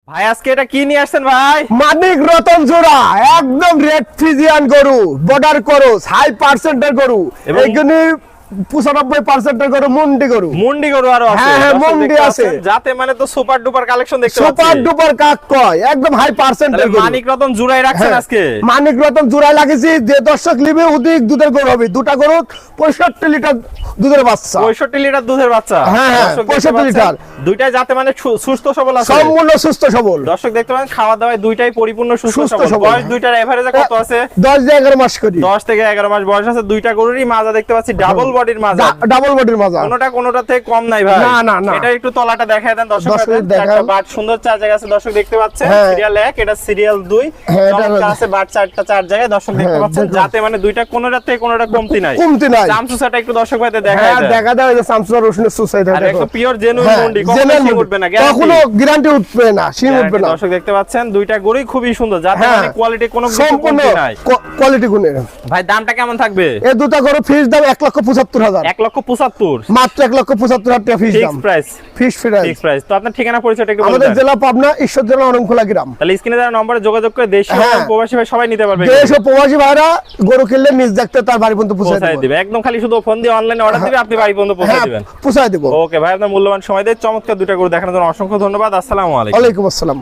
ভাই আজকে এটা কি নিয়ে আসছেন ভাই? মানিক রতন জোড়া একদম রেড ফ্রিজিয়ান গরু, বর্ডার ক্রস, হাই পার্সেন্টের গরু, এবং- এইখানে 95% গরু, মুন্ডি গরু আরো আছে। হ্যাঁ, হ্যাঁ, দর্শক মুন্ডি দেখতে আছে। পাচ্ছেন, যাতে মানে তো সুপার ডুপার কালেকশন দেখতে সুপার পাচ্ছি। ডুপার কাক কয়, একদম হাই পার্সেন্টের তাহলে গরু। মানিক রতন জুড়াই রাখছেন হ্যাঁ, আজকে। মানিক রতন জোড়া লাগিয়েছি, যে দর্শক নিবে অধিক দুধের গরু হবে। দুটা গরু 65 লিটার দুধের বাচ্চা। 65 লিটার দুধের বাচ্চা। হ্যাঁ, হ্যাঁ, দর্শক দেখতে 65 পাচ্ছেন, লিটার। দুইটাই যাতে মানে সুস্থ সবল আছে। সম্পূর্ণ সুস্থ সবল। দর্শক দেখতে পাচ্ছেন, খাওয়া দাওয়ায় দুইটাই পরিপূর্ণ সুস্থ সুস্থ সবল। সবল। বয়স দুইটার এভারেজে কত আছে? 10 থেকে 11 মাস করি। 10 থেকে 11 মাস বয়স আছে। দুইটা গরুরই মাজা দেখতে পাচ্ছি ডাবল বডির মাজা। ডাবল বডির মাজা। কোনোটা থেকে কম নাই ভাই। না, না, না। এটা একটু তলাটা দেখায় দেন দর্শক। দর্শক দেখান। একটা বাট সুন্দর চার জায়গা আছে দর্শক দেখতে পাচ্ছেন। হ্যাঁ। সিরিয়াল 1, এটা সিরিয়াল 2। হ্যাঁ, এটা চমৎকার আছে বাট চারটা চার জায়গায় দর্শক দেখতে হ্যাঁ, পাচ্ছেন। দেখুন। যাতে মানে দুইটা কোনোটা থেকে কোনোটা কমতি নাই। কমতি নাই। চামচুসাটা একটু দর্শক ভাইদের দেখায় হ্যাঁ, দেন। দেখা যায় যে সামসুং রসুনের সুসাইড আর একদম পিওর জেনুইন মুন্ডি, কখনো শিং উঠবে না, গ্যারান্টি। কখনো গ্যারান্টি উঠবে না, শিং উঠবে না। দর্শক দেখতে পাচ্ছেন দুইটা গরুই খুবই সুন্দর, যাতে হ্যাঁ, মানে কোয়ালিটি কোনো কিছু সম্পূর্ণ কমতি নাই। কোয়ালিটি গুণের। ভাই দামটা কেমন থাকবে? এই দুটা গরু ফিস দাম 1,75,000। 1,75,000 মাত্র 1,75,000 টাকা ফিস দাম। Fix price. Fees fix price. তো আপনার ঠিকানা পরিচয়টা একটু বলে আমাদের দেন। জেলা পাবনা, ঈশ্বর জেলা অরণখোলা গ্রাম। তাহলে স্ক্রিনে দেওয়া নম্বরে যোগাযোগ করে দেশীয় হ্যাঁ। এবং প্রবাসী ভাই সবাই নিতে পারবে। দেশ ও প্রবাসী ভাইরা গরু কিনলে নিজ দেখতে তার বাড়ি পর্যন্ত পৌঁছায় পৌঁছায় দেব। দিবে। একদম খালি শুধু ফোন দিয়ে অনলাইনে অর্ডার দিবে, আপনি বাড়ি পর্যন্ত পৌঁছে হ্যাঁ, দিবেন। পৌঁছায় দেব। ওকে ভাই, আপনার মূল্যবান সময় দিয়ে চমৎকার দুইটা গরু দেখানোর জন্য অসংখ্য ধন্যবাদ। আসসালামু আলাইকুম। ওয়ালাইকুম আসসালাম।